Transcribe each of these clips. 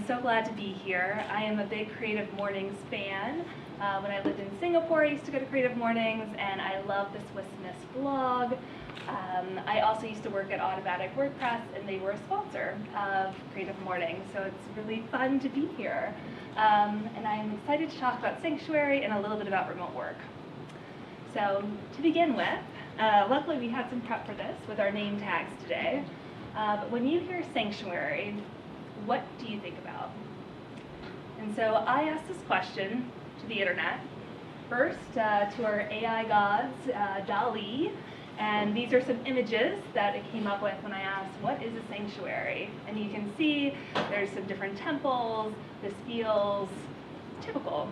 so glad to be here. I am a big Creative Mornings fan. When I lived in Singapore, I used to go to Creative Mornings, and I love the Swiss Miss blog. I also used to work at Automatic WordPress, and they were a sponsor of Creative Mornings, so it's really fun to be here. And I'm excited to talk about Sanctuary and a little bit about remote work. So to begin with, luckily we had some prep for this with our name tags today. But when you hear Sanctuary, what do you think about? And so I asked this question to the internet. First, to our AI gods, DALL-E, and these are some images that it came up with when I asked, what is a sanctuary? And you can see there's some different temples. This feels typical.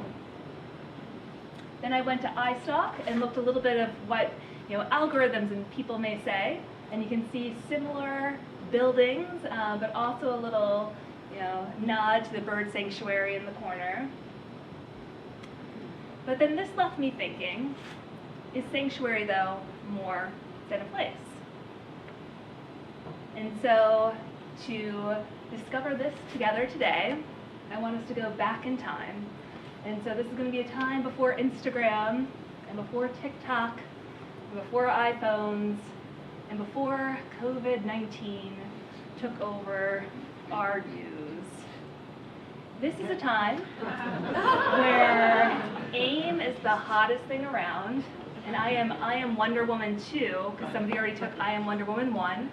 Then I went to iStock and looked a little bit of what algorithms and people may say, and you can see similar buildings, but also a little nod to the bird sanctuary in the corner. But then this left me thinking, is sanctuary, though, more than a place? And so to discover this together today, I want us to go back in time. And so this is going to be a time before Instagram, and before TikTok, and before iPhones, and before COVID-19 took over our news. This is a time where AIM is the hottest thing around, and I am Wonder Woman 2, because somebody already took I Am Wonder Woman 1.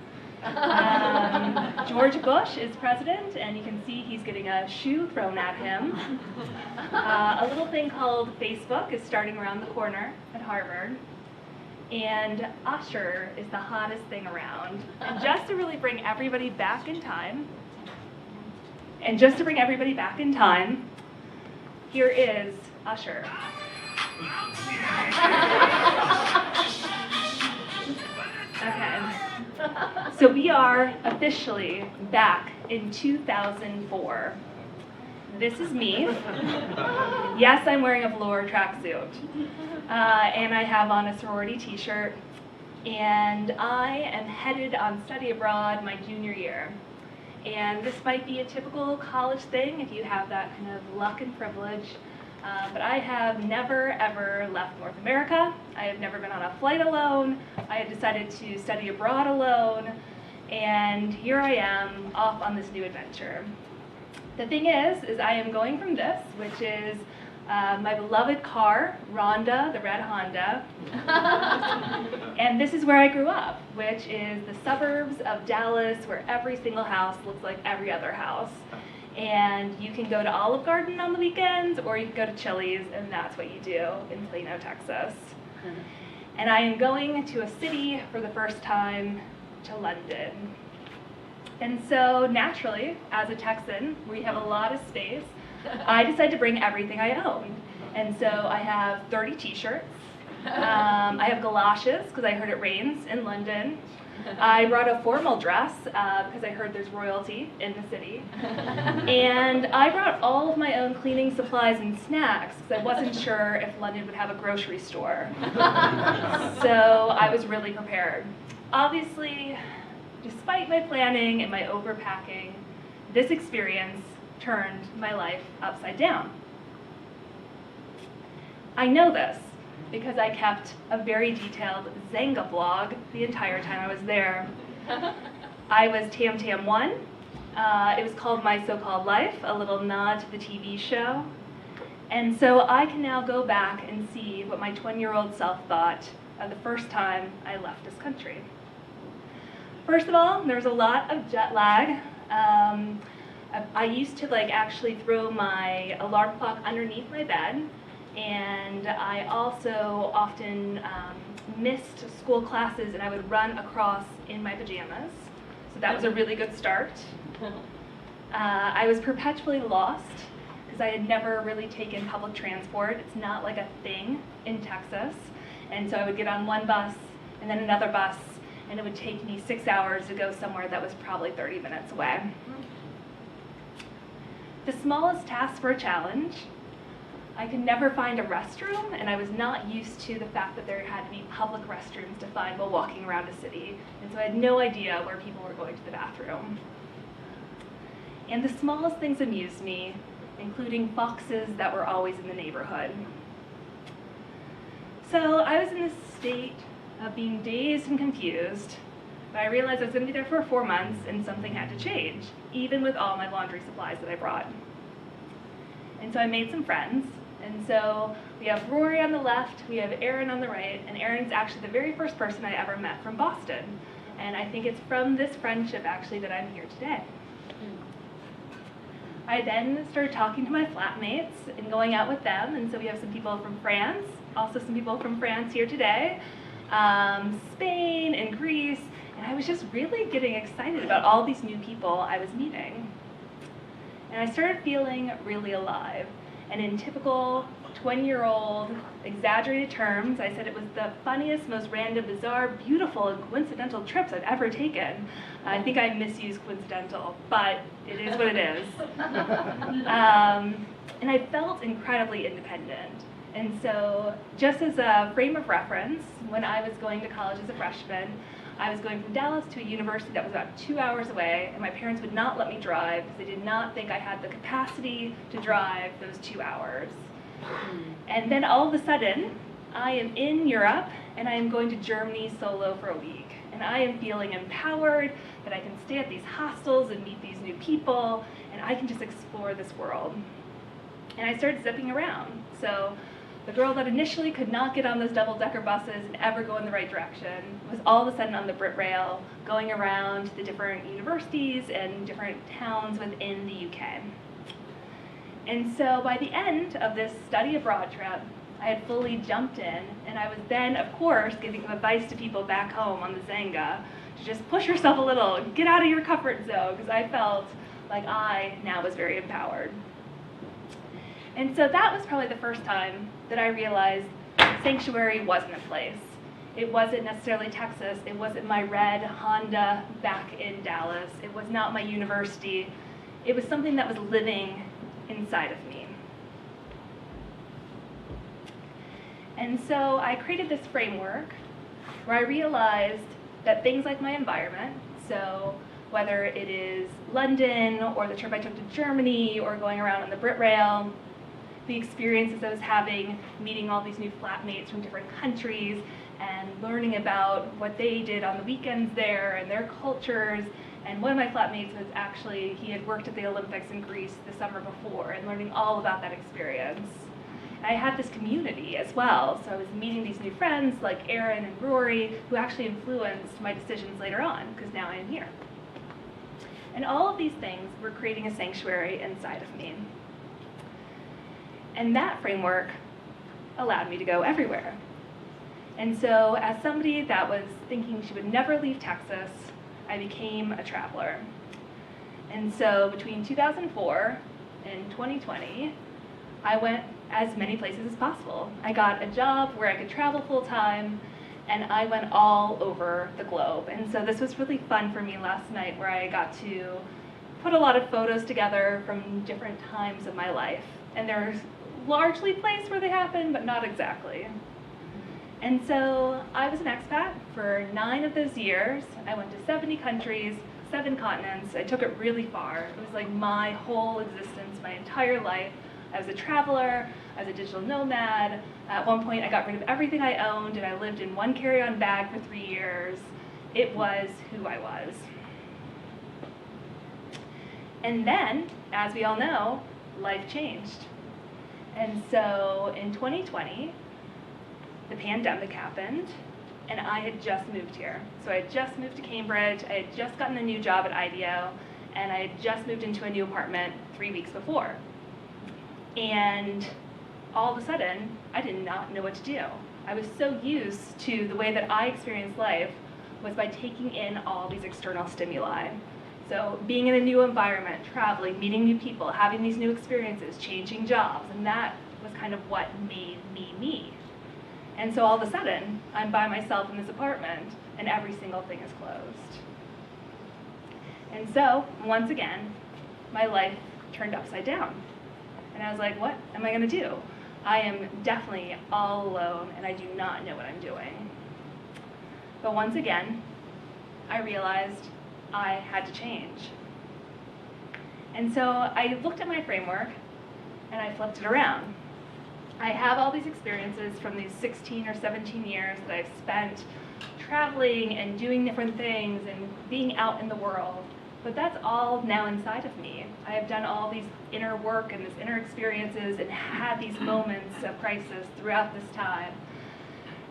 George Bush is president, and you can see he's getting a shoe thrown at him. A little thing called Facebook is starting around the corner at Harvard. And Usher is the hottest thing around. And just to really bring everybody back in time, here is Usher. Okay. So we are officially back in 2004. This is me. Yes, I'm wearing a velour tracksuit. And I have on a sorority t-shirt. And I am headed on study abroad my junior year. And this might be a typical college thing if you have that kind of luck and privilege. But I have never, ever left North America. I have never been on a flight alone. I have decided to study abroad alone. And here I am off on this new adventure. The thing is I am going from this, which is my beloved car, Rhonda, the red Honda. And this is where I grew up, which is the suburbs of Dallas, where every single house looks like every other house. And you can go to Olive Garden on the weekends, or you can go to Chili's, and that's what you do in Plano, Texas. And I am going to a city for the first time, to London. And so naturally, as a Texan, we have a lot of space. I decided to bring everything I own. And so I have 30 t-shirts. I have galoshes, because I heard it rains in London. I brought a formal dress, because I heard there's royalty in the city. And I brought all of my own cleaning supplies and snacks, because I wasn't sure if London would have a grocery store. So I was really prepared. Obviously, despite my planning and my overpacking, this experience turned my life upside down. I know this because I kept a very detailed Zanga blog the entire time I was there. I was Tam Tam 1. It was called My So-Called Life, a little nod to the TV show. And so I can now go back and see what my 20-year-old self thought of the first time I left this country. First of all, there's a lot of jet lag. I used to actually throw my alarm clock underneath my bed, and I also often missed school classes, and I would run across in my pajamas. So that was a really good start. I was perpetually lost because I had never really taken public transport. It's not like a thing in Texas. And so I would get on one bus and then another bus, and it would take me 6 hours to go somewhere that was probably 30 minutes away. The smallest task for a challenge. I could never find a restroom, and I was not used to the fact that there had to be public restrooms to find while walking around a city. And so I had no idea where people were going to the bathroom. And the smallest things amused me, including foxes that were always in the neighborhood. So I was in this state of being dazed and confused, but I realized I was going to be there for 4 months and something had to change, even with all my laundry supplies that I brought. And so I made some friends. And so we have Rory on the left, we have Erin on the right, and Erin's actually the very first person I ever met from Boston. And I think it's from this friendship actually that I'm here today. I then started talking to my flatmates and going out with them, and so we have some people from France, also some people from France here today, Spain and Greece, and I was just really getting excited about all these new people I was meeting. And I started feeling really alive. And in typical 20-year-old exaggerated terms, I said it was the funniest, most random, bizarre, beautiful, and coincidental trips I've ever taken. I think I misuse coincidental, but it is what it is. And I felt incredibly independent. And so just as a frame of reference, when I was going to college as a freshman, I was going from Dallas to a university that was about 2 hours away, and my parents would not let me drive because they did not think I had the capacity to drive those 2 hours. And then all of a sudden, I am in Europe, and I am going to Germany solo for a week. And I am feeling empowered that I can stay at these hostels and meet these new people, and I can just explore this world. And I started zipping around. So the girl that initially could not get on those double-decker buses and ever go in the right direction was all of a sudden on the Brit Rail, going around the different universities and different towns within the UK. And so by the end of this study abroad trip, I had fully jumped in, and I was then, of course, giving advice to people back home on the Zanga to just push yourself a little, get out of your comfort zone, because I felt like I now was very empowered. And so that was probably the first time that I realized sanctuary wasn't a place. It wasn't necessarily Texas. It wasn't my red Honda back in Dallas. It was not my university. It was something that was living inside of me. And so I created this framework where I realized that things like my environment, so whether it is London or the trip I took to Germany or going around on the Brit Rail, the experiences I was having, meeting all these new flatmates from different countries and learning about what they did on the weekends there and their cultures. And one of my flatmates was actually, he had worked at the Olympics in Greece the summer before and learning all about that experience. I had this community as well, so I was meeting these new friends like Erin and Rory, who actually influenced my decisions later on, because now I am here. And all of these things were creating a sanctuary inside of me. And that framework allowed me to go everywhere. And so as somebody that was thinking she would never leave Texas, I became a traveler. And so between 2004 and 2020, I went as many places as possible. I got a job where I could travel full time, and I went all over the globe. And so this was really fun for me last night, where I got to put a lot of photos together from different times of my life. And there's largely placed where they happened, but not exactly. And so I was an expat for 9 of those years. I went to 70 countries, 7 continents. I took it really far. It was like my whole existence, my entire life. I was a traveler, I was a digital nomad. At one point I got rid of everything I owned and I lived in one carry-on bag for 3 years. It was who I was. And then, as we all know, life changed. And so in 2020, the pandemic happened, and I had just moved here. So I had just moved to Cambridge, I had just gotten a new job at IDEO, and I had just moved into a new apartment 3 weeks before. And all of a sudden, I did not know what to do. I was so used to the way that I experienced life was by taking in all these external stimuli. So being in a new environment, traveling, meeting new people, having these new experiences, changing jobs, and that was kind of what made me me. And so all of a sudden, I'm by myself in this apartment, and every single thing is closed. And so, once again, my life turned upside down. And I was like, what am I going to do? I am definitely all alone, and I do not know what I'm doing. But once again, I realized I had to change. And so I looked at my framework and I flipped it around. I have all these experiences from these 16 or 17 years that I've spent traveling and doing different things and being out in the world. But that's all now inside of me. I have done all these inner work and these inner experiences and had these moments of crisis throughout this time.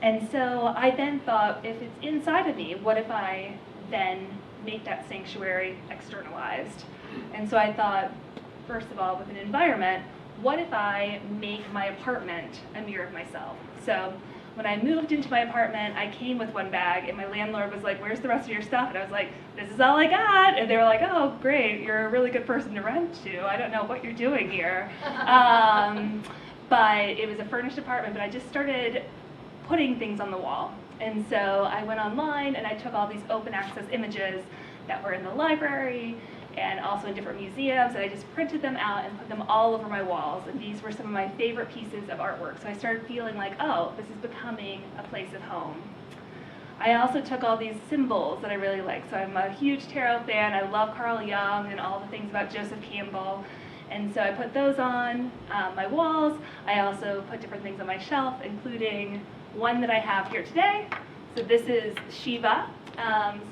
And so I then thought, if it's inside of me, what if I then make that sanctuary externalized? And so I thought, first of all, with an environment, what if I make my apartment a mirror of myself? So when I moved into my apartment, I came with one bag, and my landlord was like, "Where's the rest of your stuff?" And I was like, "This is all I got." And they were like, "Oh, great, you're a really good person to rent to. I don't know what you're doing here." But it was a furnished apartment, but I just started putting things on the wall. And so I went online and I took all these open access images that were in the library and also in different museums, and I just printed them out and put them all over my walls. And these were some of my favorite pieces of artwork. So I started feeling like, oh, this is becoming a place of home. I also took all these symbols that I really like. So I'm a huge tarot fan. I love Carl Jung and all the things about Joseph Campbell. And so I put those on my walls. I also put different things on my shelf, including one that I have here today. So this is Shiva.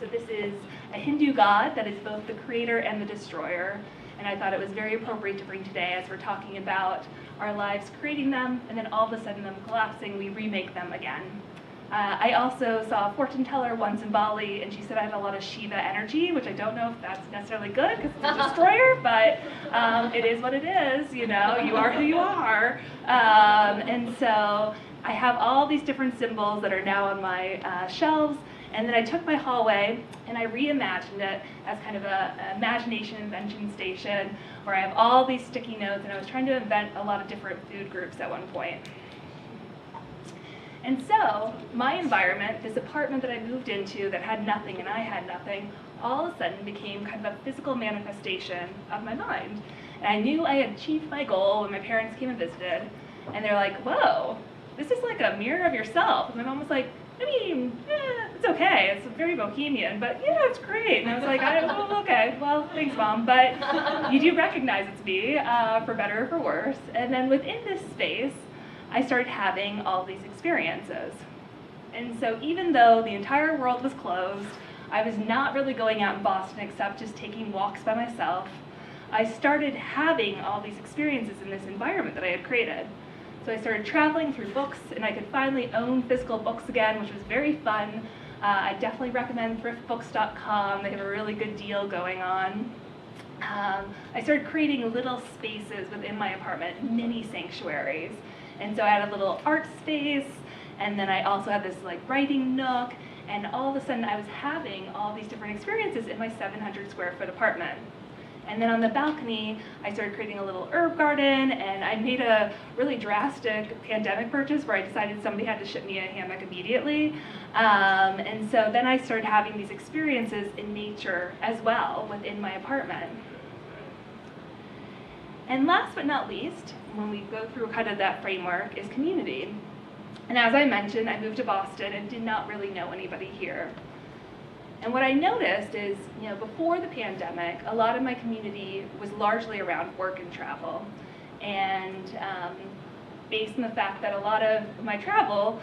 So this is a Hindu god that is both the creator and the destroyer. And I thought it was very appropriate to bring today as we're talking about our lives creating them and then all of a sudden them collapsing, we remake them again. I also saw a fortune teller once in Bali, and she said I had a lot of Shiva energy, which I don't know if that's necessarily good because it's a destroyer, but it is what it is, you know, you are who you are. And so I have all these different symbols that are now on my shelves, and then I took my hallway and I reimagined it as kind of an imagination invention station where I have all these sticky notes, and I was trying to invent a lot of different food groups at one point. And so my environment, this apartment that I moved into that had nothing and I had nothing, all of a sudden became kind of a physical manifestation of my mind. And I knew I had achieved my goal when my parents came and visited, and they're like, "Whoa, this is like a mirror of yourself." And my mom was like, "I mean, it's okay, it's very bohemian, but yeah, it's great." And I was like, "Oh, okay, well, thanks, Mom, but you do recognize it's me, for better or for worse." And then within this space, I started having all these experiences. And so even though the entire world was closed, I was not really going out in Boston except just taking walks by myself. I started having all these experiences in this environment that I had created. So I started traveling through books, and I could finally own physical books again, which was very fun. I definitely recommend thriftbooks.com. They have a really good deal going on. I started creating little spaces within my apartment, mini sanctuaries. And so I had a little art space, and then I also had this like writing nook, and all of a sudden I was having all these different experiences in my 700 square foot apartment. And then on the balcony, I started creating a little herb garden, and I made a really drastic pandemic purchase where I decided somebody had to ship me a hammock immediately. And so then I started having these experiences in nature as well within my apartment. And last but not least, when we go through kind of that framework, is community. And as I mentioned, I moved to Boston and did not really know anybody here. And what I noticed is, you know, before the pandemic, a lot of my community was largely around work and travel. And based on the fact that a lot of my travel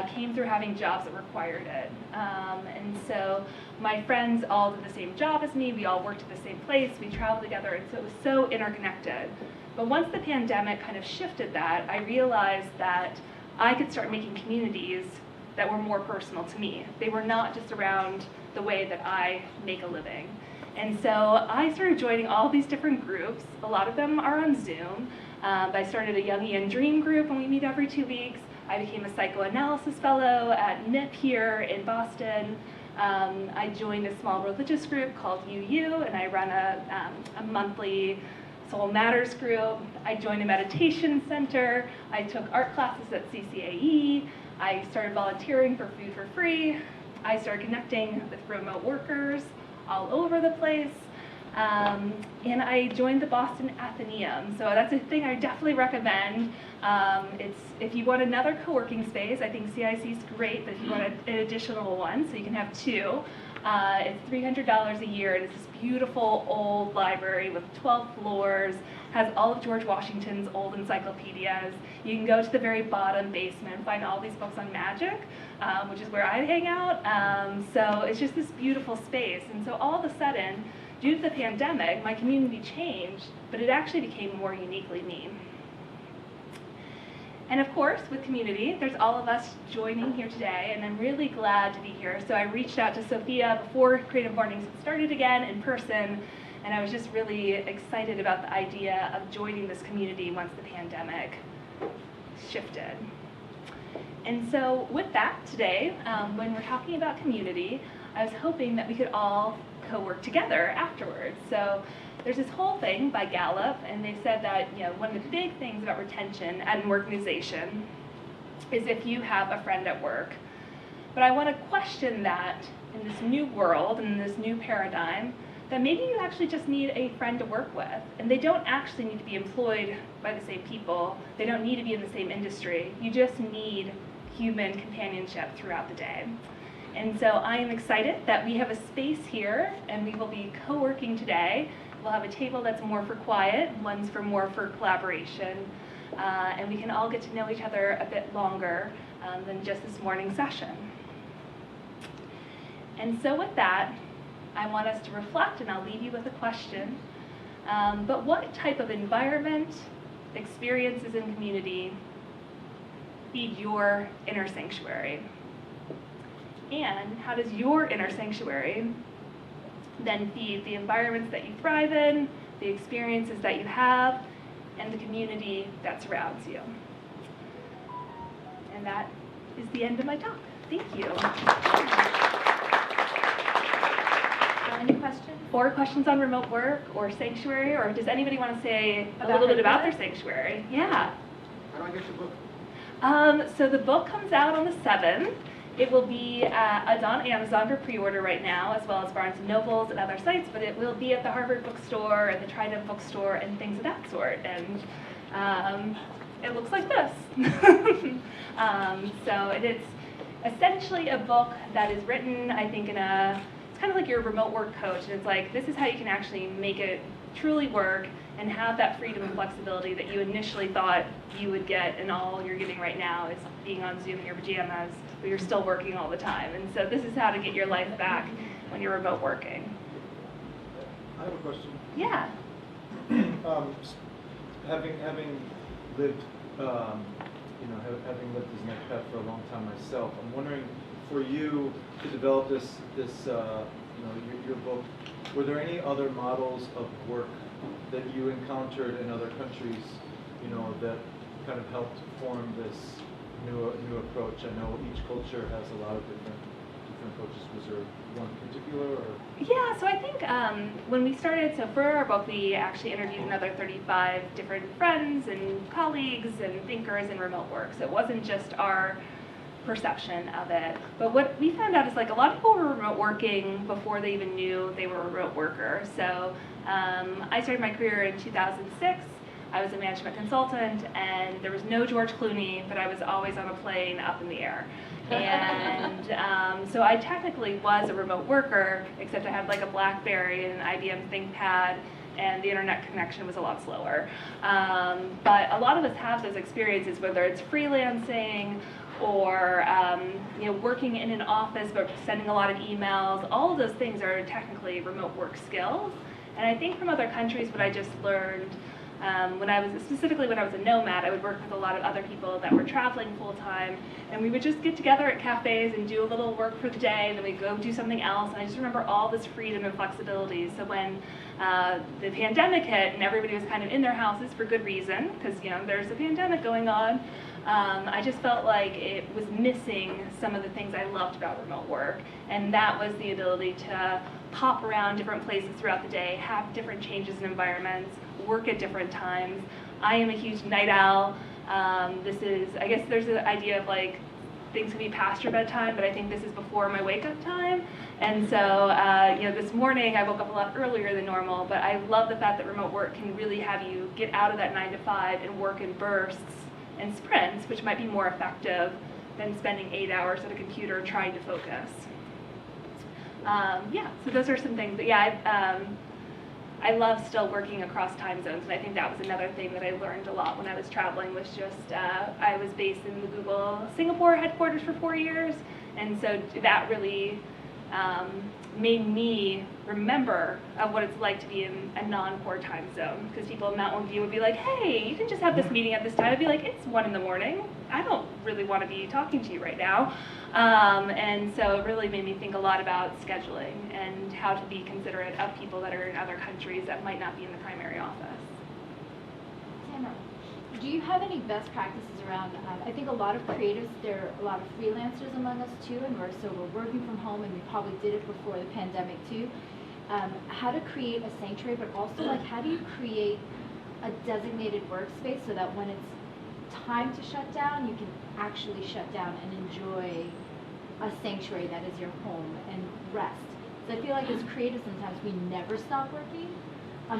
came through having jobs that required it. And so my friends all did the same job as me, we all worked at the same place, we traveled together, and so it was so interconnected. But once the pandemic kind of shifted that, I realized that I could start making communities that were more personal to me. They were not just around the way that I make a living. And so I started joining all these different groups. A lot of them are on Zoom. I started a Jungian Dream group, and we meet every 2 weeks. I became a psychoanalysis fellow at NIP here in Boston. I joined a small religious group called UU, and I run a monthly Soul Matters group. I joined a meditation center. I took art classes at CCAE. I started volunteering for Food for Free. I started connecting with remote workers all over the place. And I joined the Boston Athenaeum. So that's a thing I definitely recommend. If you want another co-working space, I think CIC is great, but if you want an additional one, so you can have 2, It's $300 a year, and it's this beautiful old library with 12 floors, has all of George Washington's old encyclopedias. You can go to the very bottom basement and find all these books on magic, which is where I hang out. So it's just this beautiful space. And so all of a sudden, due to the pandemic, my community changed, but it actually became more uniquely me. And of course, with community, there's all of us joining here today, and I'm really glad to be here. So I reached out to Sophia before Creative Mornings started again in person, and I was just really excited about the idea of joining this community once the pandemic shifted. And so with that today, when we're talking about community, I was hoping that we could all co-work together afterwards. So there's this whole thing by Gallup, and they said that one of the big things about retention at an organization is if you have a friend at work. But I want to question that in this new world, in this new paradigm, that maybe you actually just need a friend to work with, and they don't actually need to be employed by the same people. They don't need to be in the same industry. You just need human companionship throughout the day. And so I am excited that we have a space here, and we will be co-working today. We'll have a table that's more for quiet, one's more for collaboration, and we can all get to know each other a bit longer than just this morning session. And so with that, I want us to reflect, and I'll leave you with a question. But what type of environment, experiences, and community feed your inner sanctuary? And how does your inner sanctuary then feed the environments that you thrive in, the experiences that you have, and the community that surrounds you? And that is the end of my talk. Thank you. Any questions? 4 questions on remote work or sanctuary, or does anybody want to say a little bit about their sanctuary? Yeah. How do I get your book? So the book comes out on the 7th. It will be it's on Amazon for pre-order right now, as well as Barnes & Nobles and other sites, but it will be at the Harvard Bookstore and the Trident Bookstore and things of that sort. And it looks like this. So it's essentially a book that is written, I think, it's kind of like your remote work coach. And it's like, this is how you can actually make it truly work and have that freedom and flexibility that you initially thought you would get, and all you're getting right now is being on Zoom in your pajamas, but you're still working all the time. And so this is how to get your life back when you're remote working. I have a question. Yeah. Having lived, having lived as an expat for a long time myself, I'm wondering, for you to develop this, your book, were there any other models of work that you encountered in other countries, that kind of helped form this new approach? I know each culture has a lot of different approaches. Was there one particular? Or? Yeah, so I think when we started, so for our book, we actually interviewed another 35 different friends and colleagues and thinkers in remote work. So it wasn't just our perception of it. But what we found out is like a lot of people were remote working before they even knew they were a remote worker. So I started my career in 2006. I was a management consultant, and there was no George Clooney, but I was always on a plane up in the air. And so I technically was a remote worker, except I had like a BlackBerry and an IBM ThinkPad, and the internet connection was a lot slower. But a lot of us have those experiences, whether it's freelancing or working in an office but sending a lot of emails. All of those things are technically remote work skills. And I think from other countries, what I just learned when I was a nomad, I would work with a lot of other people that were traveling full time, and we would just get together at cafes and do a little work for the day, and then we'd go do something else. And I just remember all this freedom and flexibility. So when the pandemic hit and everybody was kind of in their houses for good reason, because there's a pandemic going on, I just felt like it was missing some of the things I loved about remote work, and that was the ability to pop around different places throughout the day, have different changes in environments, work at different times. I am a huge night owl. I guess there's an idea of like things can be past your bedtime, but I think this is before my wake-up time. And so, this morning I woke up a lot earlier than normal, but I love the fact that remote work can really have you get out of that 9 to 5 and work in bursts and sprints, which might be more effective than spending 8 hours at a computer trying to focus. Yeah, so those are some things. But yeah, I love still working across time zones, and I think that was another thing that I learned a lot when I was traveling, was just, I was based in the Google Singapore headquarters for 4 years, and so that really made me remember what it's like to be in a non-core time zone, because people in Mountain View would be like, hey, you can just have this meeting at this time. I'd be like, it's 1 in the morning. I don't really want to be talking to you right now. And so it really made me think a lot about scheduling and how to be considerate of people that are in other countries that might not be in the primary office. Tamara, do you have any best practices around, I think a lot of creatives, there are a lot of freelancers among us too, and we're working from home, and we probably did it before the pandemic too. How to create a sanctuary, but also like how do you create a designated workspace so that when it's time to shut down, you can actually shut down and enjoy a sanctuary that is your home and rest. So I feel like as creatives sometimes we never stop working.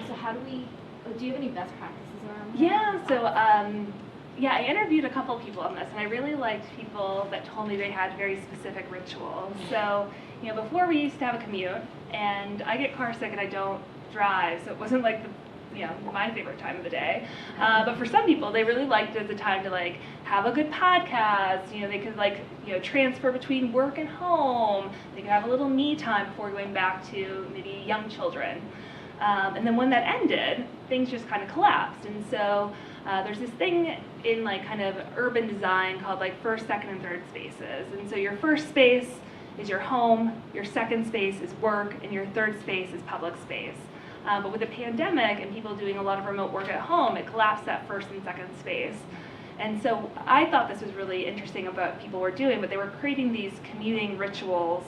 So how do you have any best practices around that? Yeah, so yeah, I interviewed a couple people on this, and I really liked people that told me they had very specific rituals. So, you know, before we used to have a commute, and I get car sick and I don't drive, so it wasn't like my favorite time of the day. But for some people, they really liked it as a time to like have a good podcast. You know, they could like, transfer between work and home. They could have a little me time before going back to maybe young children. And then when that ended, things just kind of collapsed. And so there's this thing in like kind of urban design called like first, second, and third spaces. And so your first space is your home, your second space is work, and your third space is public space. But with the pandemic and people doing a lot of remote work at home, it collapsed that first and second space. And so I thought this was really interesting about what people were doing, but they were creating these commuting rituals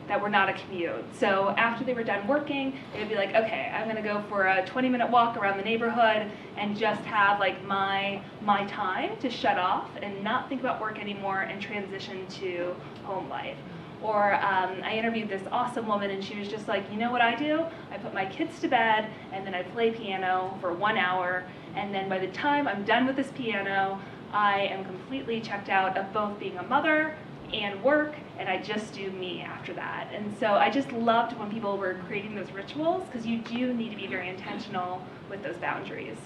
that were not a commute. So after they were done working, they would be like, okay, I'm gonna go for a 20-minute walk around the neighborhood and just have like my time to shut off and not think about work anymore and transition to home life. Or I interviewed this awesome woman, and she was just like, you know what I do? I put my kids to bed, and then I play piano for 1 hour, and then by the time I'm done with this piano, I am completely checked out of both being a mother and work, and I just do me after that. And so I just loved when people were creating those rituals, because you do need to be very intentional with those boundaries.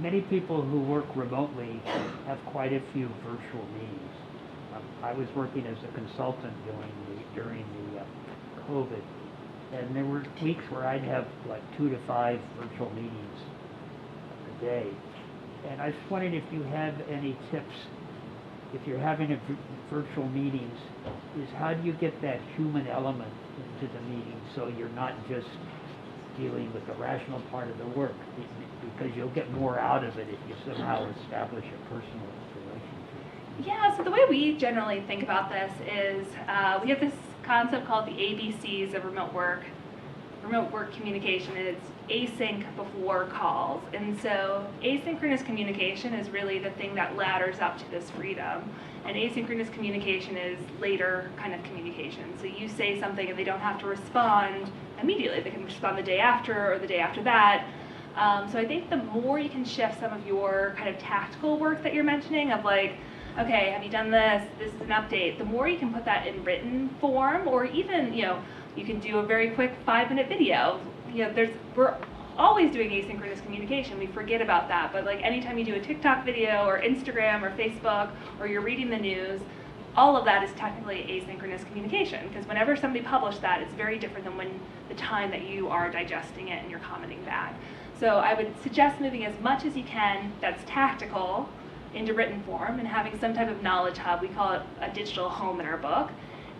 Many people who work remotely have quite a few virtual meetings. I was working as a consultant during the COVID, and there were weeks where I'd have like 2 to 5 virtual meetings a day. And I was wondering if you have any tips, if you're having virtual meetings, is how do you get that human element into the meeting so you're not just dealing with the rational part of the work, because you'll get more out of it if you somehow establish a personal relationship. Yeah, so the way we generally think about this is we have this concept called the ABCs of remote work. Remote work communication is async before calls. And so asynchronous communication is really the thing that ladders up to this freedom. And asynchronous communication is later kind of communication. So you say something and they don't have to respond immediately. They can respond the day after or the day after that. So I think the more you can shift some of your kind of tactical work that you're mentioning of like, okay, have you done this? This is an update. The more you can put that in written form, or even, you can do a very quick 5-minute video. We're always doing asynchronous communication. We forget about that. But like anytime you do a TikTok video or Instagram or Facebook, or you're reading the news, all of that is technically asynchronous communication, because whenever somebody published that, it's very different than when the time that you are digesting it and you're commenting back. So I would suggest moving as much as you can that's tactical into written form and having some type of knowledge hub. We call it a digital home in our book.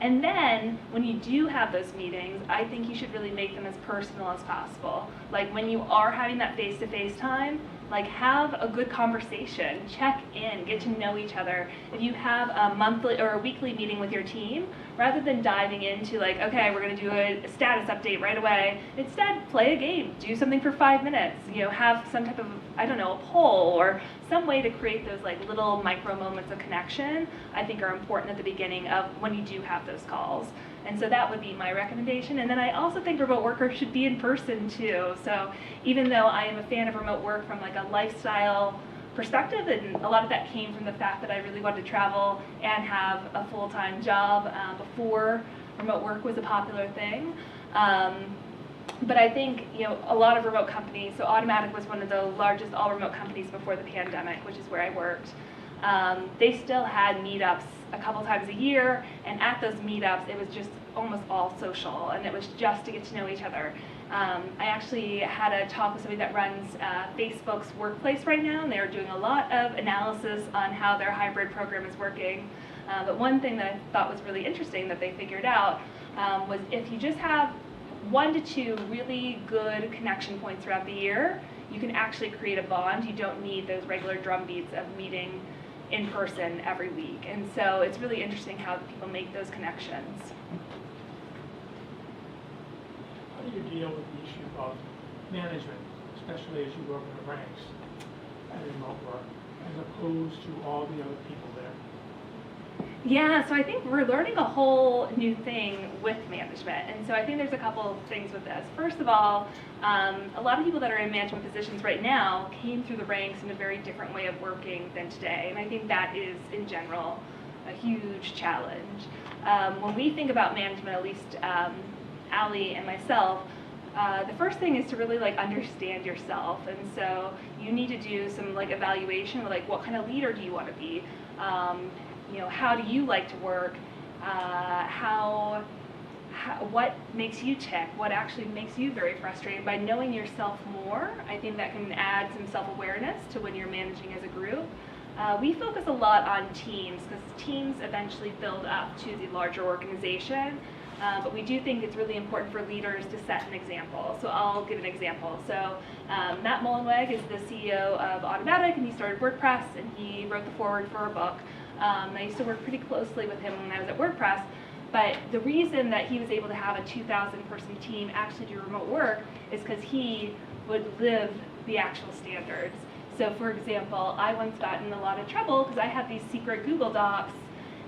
And then when you do have those meetings, I think you should really make them as personal as possible. Like when you are having that face-to-face time, like have a good conversation, check in, get to know each other. If you have a monthly or a weekly meeting with your team, rather than diving into like, okay, we're gonna do a status update right away, instead play a game, do something for 5 minutes, have some type of, I don't know, a poll or some way to create those like little micro moments of connection, I think are important at the beginning of when you do have those calls. And so that would be my recommendation. And then I also think remote workers should be in person too. So even though I am a fan of remote work from like a lifestyle perspective, and a lot of that came from the fact that I really wanted to travel and have a full-time job before remote work was a popular thing. But I think, a lot of remote companies, so Automatic was one of the largest all-remote companies before the pandemic, which is where I worked. They still had meetups a couple times a year, and at those meetups, it was just almost all social, and it was just to get to know each other. I actually had a talk with somebody that runs Facebook's Workplace right now, and they are doing a lot of analysis on how their hybrid program is working. But one thing that I thought was really interesting that they figured out was if you just have 1 to 2 really good connection points throughout the year, you can actually create a bond. You don't need those regular drum beats of meeting in person every week. And so it's really interesting how people make those connections. How do you deal with the issue of management, especially as you go up in the ranks at remote work, as opposed to all the other people there? Yeah, so I think we're learning a whole new thing with management. And so I think there's a couple of things with this. First of all, a lot of people that are in management positions right now came through the ranks in a very different way of working than today. And I think that is, in general, a huge challenge. When we think about management, at least Allie and myself, the first thing is to really understand yourself. And so you need to do some evaluation of what kind of leader do you want to be? How do you like to work? What makes you tick? What actually makes you very frustrated? By knowing yourself more, I think that can add some self-awareness to when you're managing as a group. We focus a lot on teams because teams eventually build up to the larger organization. But we do think it's really important for leaders to set an example. So I'll give an example. So Matt Mullenweg is the CEO of Automatic, and he started WordPress, and he wrote the foreword for a book. I used to work pretty closely with him when I was at WordPress, but the reason that he was able to have a 2,000-person team actually do remote work is because he would live the actual standards. So for example, I once got in a lot of trouble because I had these secret Google Docs,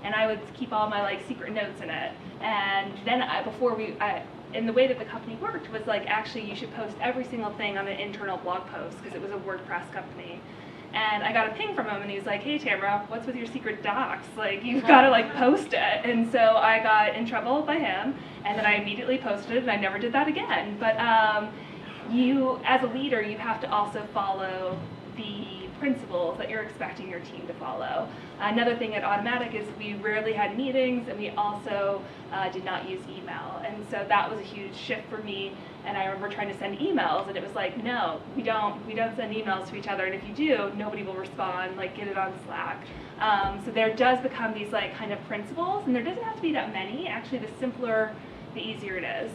and I would keep all my secret notes in it. And then and the way that the company worked was actually you should post every single thing on an internal blog post because it was a WordPress company. And I got a ping from him, and he was like, "Hey Tamara, what's with your secret docs? You've got to post it." And so I got in trouble by him, and then I immediately posted it, and I never did that again. But you, as a leader, you have to also follow the principles that you're expecting your team to follow. Another thing at Automatic is we rarely had meetings, and we also did not use email. And so that was a huge shift for me. And I remember trying to send emails, and it was no, we don't send emails to each other. And if you do, nobody will respond. Get it on Slack. So there does become these kind of principles, and there doesn't have to be that many. Actually, the simpler, the easier it is.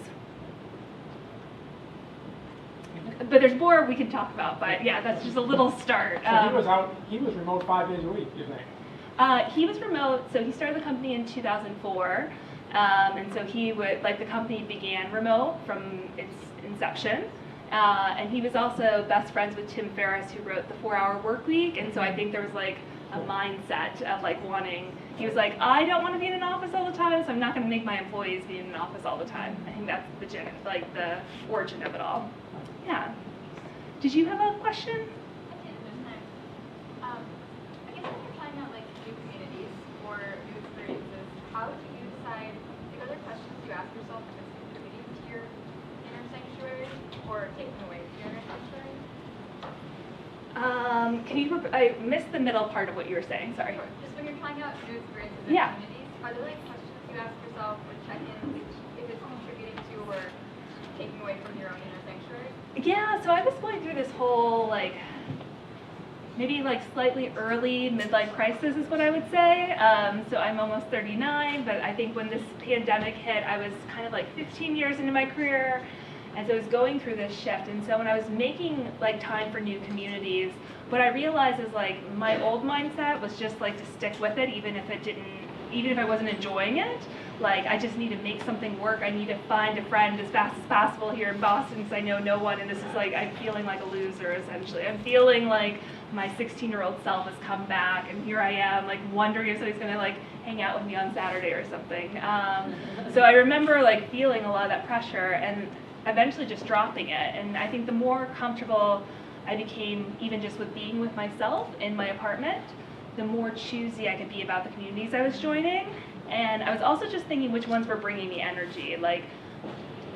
But there's more we can talk about, but yeah, that's just a little start. So he was remote 5 days a week, you think? He was remote, so he started the company in 2004, and so he would, the company began remote from its inception, and he was also best friends with Tim Ferriss, who wrote the 4-Hour Workweek, and so I think there was a mindset of wanting, he was I don't want to be in an office all the time, so I'm not going to make my employees be in an office all the time. I think that's the origin of it all. Yeah. Did you have a question? I guess when you're trying out new communities or new experiences, how do you decide are there questions you ask yourself if it's contributing to your inner sanctuary or taking away from your inner sanctuary? I missed the middle part of what you were saying, sorry. Sure. Just when you're trying out new experiences and communities, are there questions you ask yourself or check-ins if it's contributing to or taking away from your own inner sanctuary? Yeah, so I was going through this whole maybe slightly early midlife crisis is what I would say. So I'm almost 39, but I think when this pandemic hit, I was kind of 15 years into my career, and so I was going through this shift. And so when I was making time for new communities, what I realized is my old mindset was just to stick with it, even if I wasn't enjoying it. I just need to make something work. I need to find a friend as fast as possible here in Boston because I know no one, and this is I'm feeling like a loser, essentially. I'm feeling like my 16-year-old self has come back, and here I am, wondering if somebody's going to, hang out with me on Saturday or something. So I remember, feeling a lot of that pressure and eventually just dropping it. And I think the more comfortable I became, even just with being with myself in my apartment, the more choosy I could be about the communities I was joining. And I was also just thinking which ones were bringing me energy. Like,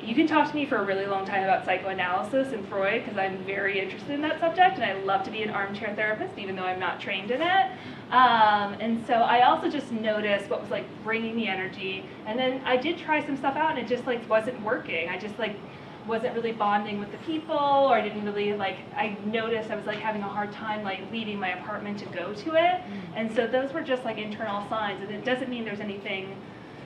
you can talk to me for a really long time about psychoanalysis and Freud, because I'm very interested in that subject, and I love to be an armchair therapist, even though I'm not trained in it. And so I also just noticed what was like bringing me energy, and then I did try some stuff out, and it just like wasn't working. I just like wasn't really bonding with the people, or I didn't really like, I noticed I was like having a hard time like leaving my apartment to go to it. And so those were just like internal signs, and it doesn't mean there's anything.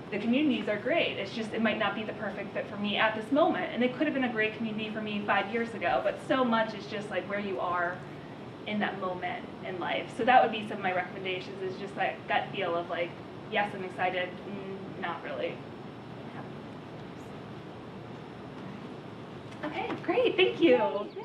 The communities are great. It's just, it might not be the perfect fit for me at this moment. And it could have been a great community for me 5 years ago, but so much is just like where you are in that moment in life. So that would be some of my recommendations, is just that gut feel of like, yes, I'm excited, not really. Okay, great, thank you. Yeah.